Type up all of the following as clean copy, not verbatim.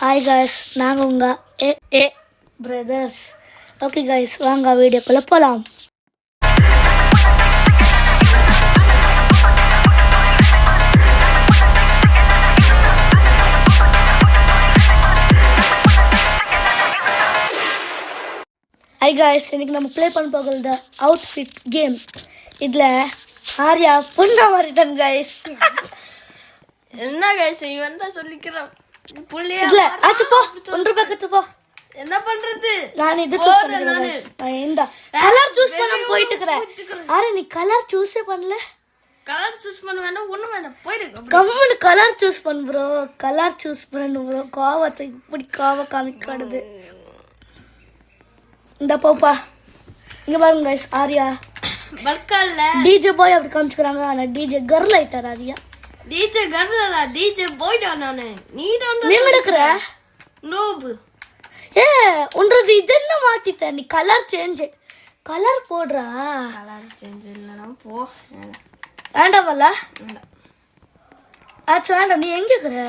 Hi guys, நாங்கள் உங்கள் ஏ brothers. Okay guys, வாங்க வீடியோக்குள்ளே போகலாம். ஹாய் காய்ஸ், இன்னைக்கு நம்ம ப்ளே பண்ண போகிறது அவுட்ஃபிட் கேம். இதில் ஆர்யா பொண்ணா மாறிட்டான் காய்ஸ். என்ன காய்ஸ் இவன் தான் சொல்லிக்கிறான். இல்ல ஆச்சு போ, ஒன்று பக்கத்து போ. என்ன பண்றது? நான் இது சூஸ் பண்ணிக்கிறேன். நான் இந்த கலர் சூஸ் பண்ண போயிட்டு இருக்கறேன். ஆரே நீ கலர் சூஸே பண்ணல. கலர் சூஸ் பண்ண வேண்டாம், ஒண்ணு வேண்டாம், போயிடு. கம்முன்னு கலர் சூஸ் பண்ணு ப்ரோ. கலர் சூஸ் பண்ணு ப்ரோ. கோவத்தை இப்படி கோவ காமிக்காடுது. இந்த போப்பா. இங்க பாருங்க guys, ஆர்யா பர்க்கல்ல டிஜே பாய் அப்படி காமிச்சுக்கறாங்க. ஆனா டிஜே கர்ல் ஆயிட்டார் ஆர்யா. டிஜே கர்லல டிஜே பாய் தான் நானு. நீ தான் நீ நடக்கற நோப். ஏ உன்றது இதென்ன மாத்திட்ட நீ. கலர் சேஞ்ச் கலர் போடுறா. கலர் சேஞ்ச் இல்லனா போ. வேண்டாமல்ல ஆச்சு வேண்டாம். நீ எங்க இருக்கற?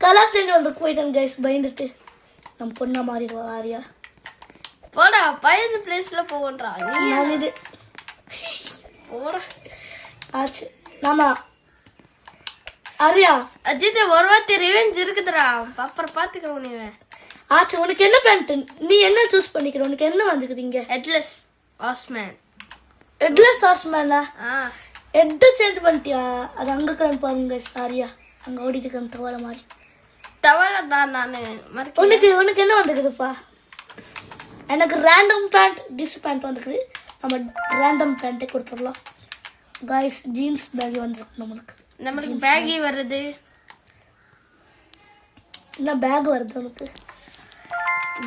கலர் சேஞ்ச் வந்து போயிட்டான் கைஸ். பயந்துட்டு நம்ம பொண்ணா மாறிடுவா ஆர்யா. போடா பையன் பிளேஸ்ல போவன்றா நீ. நான் இது போடா ஆச்சு. நாம ஆர்யா அஜித் ஒரு வாட்டி ரிவெஞ்ச் இருக்குதுடா. அப்புறம் பாத்துக்கிறோம் நீ. ஆச்சு உனக்கு என்ன பேண்ட்? நீ என்ன சூஸ் பண்ணிக்கிற? உனக்கு என்ன வந்துக்குது இங்க? Headless horsemen. ஹெட்லெஸ் ஹார்ஸ்மேனா? ஆ ஹெட் சேஞ்ச் பண்ணிட்டியா? அது அங்க இருக்கிறேன் பாருங்க ஆர்யா. அங்க ஓடிட்டு இருக்கேன் தவளை மாதிரி. தவளை தான் நானு. உனக்கு என்ன வந்துக்குதுப்பா? எனக்கு ரேண்டம் பேண்ட் டிஸ் பேண்ட் வந்துக்குது. நம்ம ரேண்டம் பேண்ட்டே கொடுத்துடலாம் காய்ஸ். ஜீன்ஸ் பேக் வந்துருக்கு நம்மளுக்கு பேகி வருது. என்ன பேக் வருது உனக்கு?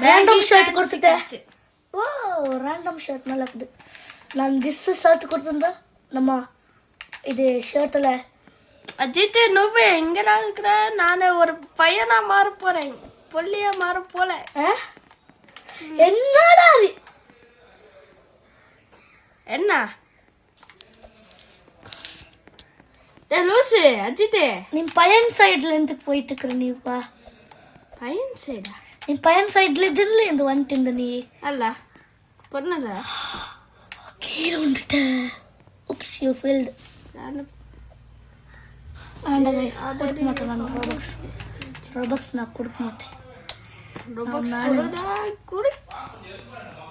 ரேண்டம் ஷர்ட் கொடுத்துட்டேன். ஓ ரேண்டம் ஷர்ட் நல்லா இருக்குது. நான் திஸ் ஷர்ட் கொடுத்துருந்தேன். நம்ம இது ஷர்ட்டில் அஜித் நோபே எங்கடா இருக்கிற? நான் ஒரு பையனா மாற போறேன், பொல்லியா மாற போல. என்னடா என்ன லூசு அஜித்தே? நீ பையன் சைட்ல இருந்து போயிட்டு இருக்கிற. நீப்பா பையன் சைடா? நீ பையன் சைட்ல இருந்து வந்துட்டு இருந்த. நீ அல்ல பொண்ணுல கீழே வந்துட்ட. உப்ஸ் யூ ஃபீல்ட். கொடுக்க மாட்டேன் நான் ரோபக்ஸ் நான் கொடுக்க மாட்டேன்.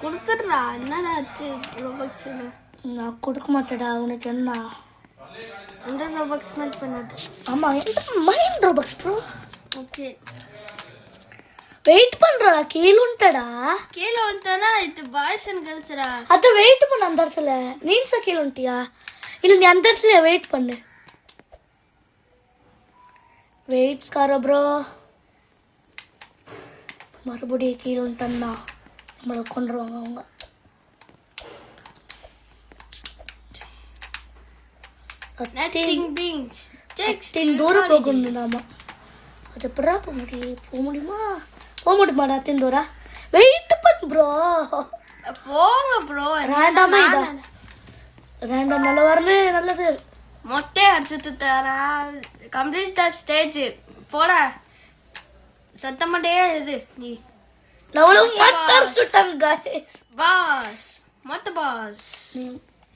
கொடுத்துடுறா. என்னடா ஆச்சு ரோபக்ஸ்? நான் கொடுக்க மாட்டேடா. உனக்கு என்ன 100 ரோபக்ஸ் மேல் பண்ணாது. ஆமா mind robux bro. Okay wait பண்றடா. கீழுண்டடா. கீழே வந்துட்டானா இது பாய்ஸ் அண்ட் கேர்ள்ஸ்டா. அத வெயிட் பண்ண அந்த இடத்துல. நீன்ஸா கீழுண்டியா? இல்ல நீ அந்த இடத்துல வெயிட் பண்ணு. வெயிட் கர ப்ரோ. மறுபடியும் கீழுண்டா நம்மளை கொண்டுருவாங்க அவங்க. தூரம் போகணும் நாம. அது எப்படா போக முடியுமா? போக முடியுமாடா திந்தோரா? வெயிட் பண்ணு ப்ரோ. போங்க ப்ரோ. ரேண்டமா இதா ரேண்டம் நல்ல வரணும். நல்லது மொட்டை அடிச்சுட்டு தரா. Complete the stage. போட சத்தமாட்டே இரு நீ. நம்மளும் மொட்டை சுட்டாங்க गाइस. பாஸ் மொத்த பாஸ்.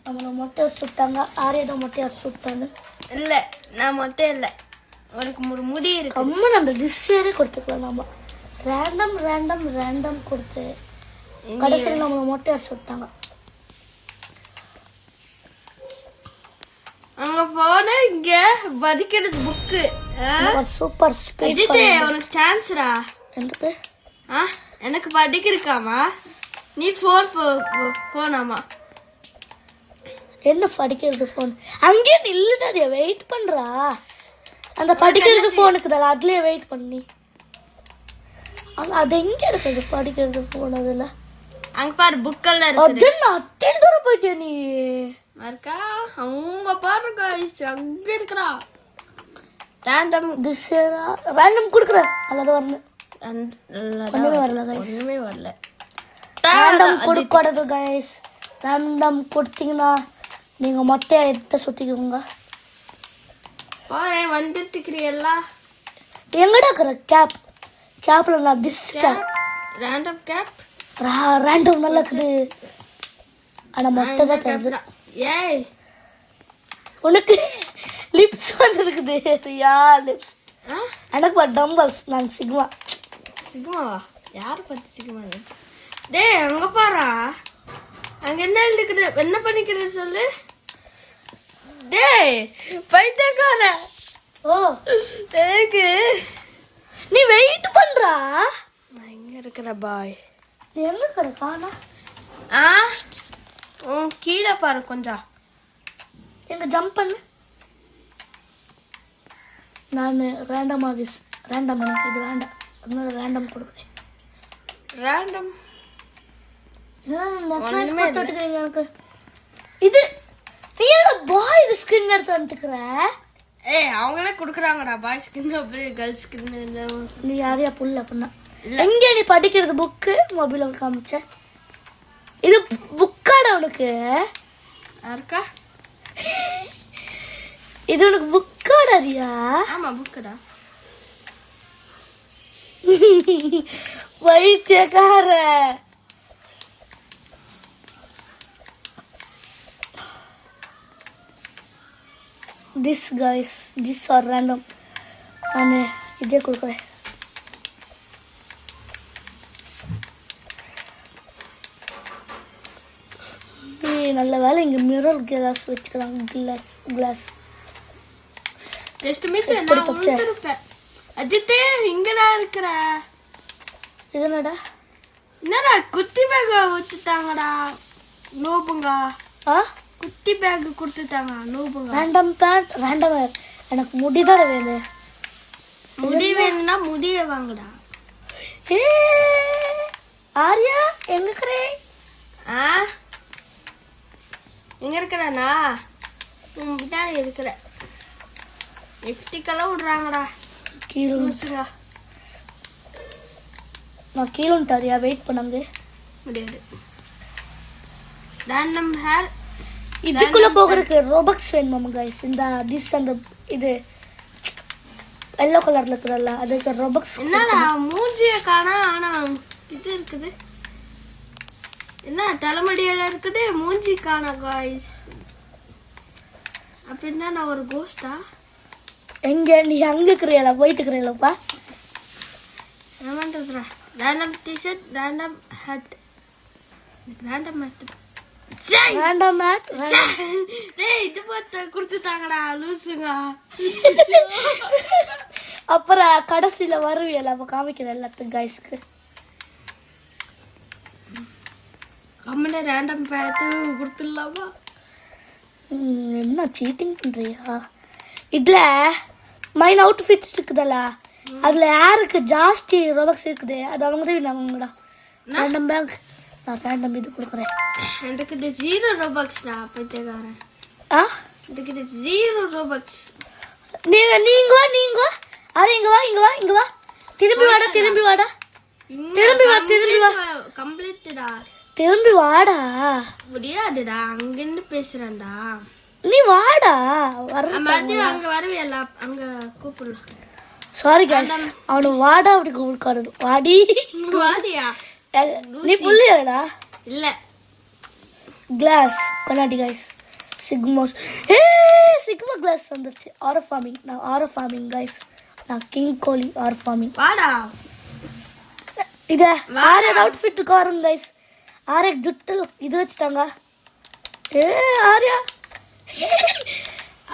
நம்மள மொட்டை சுட்டாங்க. ஆரியத மொட்டை சுட்டாங்க. இல்ல நான் மொட்டை இல்ல. உனக்கு ஒரு முடி இருக்கு. அம்மா நம்ம டிஸ்ஸே கொடுத்துக்கலாம். நம்ம ரேண்டம் கொடுத்து கடைசியில் நம்மள மொட்டை சுட்டாங்க. அங்க போன இங்க படிக்கிறது புக்கு. Super speed. அஜித் உனக்கு சான்ஸ்ரா. எதுக்கு? எனக்கு படிக்க இருக்காமா? நீ போனாமா? என்ன படிக்கிறது போன்? அங்கேயே நில்லுடா. வெயிட் பண்றா. அந்த படிக்கிறது போனுக்கு தான் அதுலயே வெயிட் பண்ணி. ஆனா அது எங்க இருக்குது படிக்கிறது போன்? அதுல அங்க பாரு புக்கெல்லாம் இருக்கு. அது அத்தனை தூரம் போயிட்டியா நீ? மர்க்கா அவங்க பாரு गाइस அங்க இருக்குடா. ரேண்டம் கொடுக்குற. அல்லது வரணும். ஒண்ணுமே வரல गाइस. ஒண்ணுமே வரல. ரேண்டம் கொடுக்கறது गाइस. ரேண்டம் கொடுத்தீங்கன்னா நீங்க மொட்டையா எடுத்து சுத்திக்குங்க. பாரு வந்துட்டுக்கிறியல்ல. எங்கடா இருக்கிற கேப்பில் நான் this gap random gap random நல்லா இருக்குது ஆனால் மொட்டை தான் தருது. ஏய் உனக்கு லிப்ஸ் வந்துருக்குது. ரியா லிப்ஸ். எனக்கு டம்பல்ஸ். நான் சிக்மாவா? யாரை பார்த்து சிக்மா? டேய் அங்கே பாரா, அங்கே என்ன எழுதுக்குது? என்ன பண்ணிக்கிறது சொல்லு. டேய் பைத்தியக்கார. ஓ எனக்கு நீ வெயிட் பண்றா. நான் இங்கே இருக்கிற பாய். நீ எங்க இருக்கிற காணா? கீழே பாரு கொஞ்சம். எங்க ஜம்ப் பண்ணு. நான் ரேண்டம் எனக்கு இது வேண்டாம், அதனால ரேண்டம் கொடுக்குறேன். ரேண்டம் எனக்கு இது நீ பாய் இது ஸ்கின் எடுத்து வந்துக்கிற. ஏய் அவங்களே கொடுக்குறாங்கடா பாய் ஸ்கின், அப்படியே கேர்ள்ஸ் ஸ்கின். நீ யாரையா புல்ல பண்ண? எங்க நீ படிக்கிறது புக்கு மொபைல காமிச்ச? இது புக்காடா உனக்கு? யாருக்கா இது உனக்கு புக்காடா ரியா? ஆமா புக்குடா. வைத்தியக்கார. This guys this are random. நான் இதே கொடுக்குறேன். நல்ல வேலை இங்க மிரர் கிளாஸ் வச்சுக்கிறாங்க. Glass just miss. நான் உள்திருப்பேன். அஜித்தே இங்கடா இருக்கிற. இதனடா என்னடா குத்தி பேக் வச்சுட்டாங்கடா நோபுங்க. குத்தி பேக் கொடுத்துட்டாங்க நோபுங்க. Random pant random. எனக்கு முடிதான் வேணும். முடி வேணும்னா முடிய வாங்கடா. ஏ ஆரியா எங்க இருக்கிறே? எங்க இருக்கிறானா? பின்னாடி இருக்கிற. லிப்ஸ்டிக்கெல்லாம் விடுறாங்கடா கீழே. நான் கீழே வந்துட்டாரியா? வெயிட் பண்ணாங்க முடியாது. Random hair. இதுக்குள்ள போகிறதுக்கு ரோபக்ஸ் வேணுமா கைஸ்? இந்த திஸ் அந்த இது எல்லோ கலர்ல இருக்குதுல்ல அதுக்கு ரோபக்ஸ். என்னடா மூஞ்சிய காணா, ஆனா இது இருக்குது. என்ன தலைமடியில இருக்குது, மூஞ்சி காணா காய்ஸ். அப்படின்னா நான் ஒரு கோஸ்டா? எங்க நீ அங்க இருக்கிறீங்களா? போயிட்டு இருக்கிறீங்களப்பா? என்ன பண்றதுடா? Random T-shirt, random hat, random mat. Random mat. டேய் இது பார்த்து கொடுத்துட்டாங்கடா லூசுங்க. அப்புறம் கடைசியில வருவியல அப்ப காமிக்கிறேன் எல்லாத்துக்கும் கைஸ்க்கு. கம்மனே ரேண்டம் பார்த்து கொடுத்துடலாமா? என்ன சீட்டிங் பண்றியா? இதுல மைன் அவுட்ஃபிட் இருக்குதல்ல, அதுல யாருக்கு ஜாஸ்தி ரோபக்ஸ் இருக்குது அது அவங்க தான் வினாங்கடா. Random bag. நான் ரேண்டம் இது கொடுக்குறேன். எனக்கு இது 0 ரோபக்ஸ்டா பைத்தியக்காரன். எனக்கு இது 0 ரோபக்ஸ். நீங்க வா. அரே இங்க வா. திரும்பி வாடா. கம்ப்ளீட்டடா. திரும்பி வாடா. முடியாதுடா, அங்கிருந்து பேசுறேன்டா. நீ வாடா. மதியம் அங்க வருவியல்ல, அங்க கூப்பிடலாம். சாரி கைஸ், அவனு வாடா அப்படி கூப்பிடுறது. வாடியா? நீ புள்ளியாடா? இல்ல கிளாஸ் கண்ணாடி கைஸ். சிக்மாஸ். சிக்மா கிளாஸ் வந்துச்சு. ஆரோ ஃபார்மிங். நான் ஆரோ ஃபார்மிங் கைஸ். நான் கிங் கோலி ஆரோ ஃபார்மிங். வாடா. இத ஆரே அவுட்ஃபிட்டுக்கு வரும் கைஸ். ஆரே ஜுட்டு இது வச்சுட்டாங்க.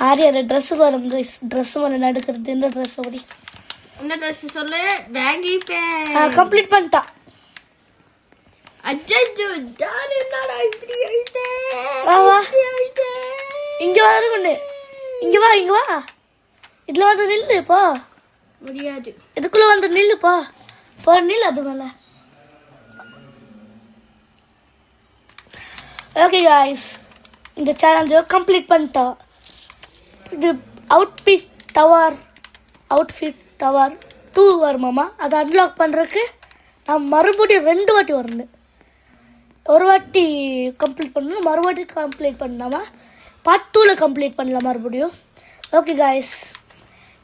ஆரியா ட்ரெஸ் வரும் கைஸ். ட்ரெஸ் மேல நடக்கிறது. இந்த ட்ரெஸ் அப்படி இந்த ட்ரெஸ் சொல்லு. பேகி பேண்ட் கம்ப்ளீட் பண்ணிட்டா. அச்சச்சோ நான் என்னடா இப்படி ஆயிட்டே. இங்க வாது கொண்டு. இங்க வா. இதுல வந்து நில்லு போ. முடியாது. இதுக்குள்ள வந்து நில்லு போ. நில்லு அது மேல. ஓகே கைஸ், இந்த சேலஞ்சை கம்ப்ளீட் பண்ணிட்டோம். இது அவுட்ஃபிட் டவர் 2 வருமாமா. அதை அன்லாக் பண்ணுறதுக்கு நான் மறுபடியும் 2 வாட்டி வரணும். ஒரு வாட்டி கம்ப்ளீட் பண்ணணும், மறுபடி கம்ப்ளீட் பண்ணலாமா? பார்ட் 2ல் கம்ப்ளீட் பண்ணலாம் மறுபடியும். ஓகே கைஸ்,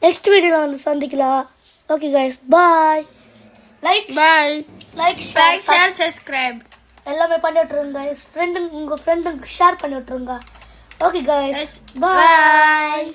நெக்ஸ்ட் வீடியோவில் வந்து சந்திக்கலாம். Okay guys bye. Like bye. Like like share subscribe எல்லாமே பண்ணி விட்டுருங்க கைஸ். உங்க ஃப்ரெண்டுக்கு ஷேர் பண்ணி விட்டுருங்க. Okay guys bye. பாய்.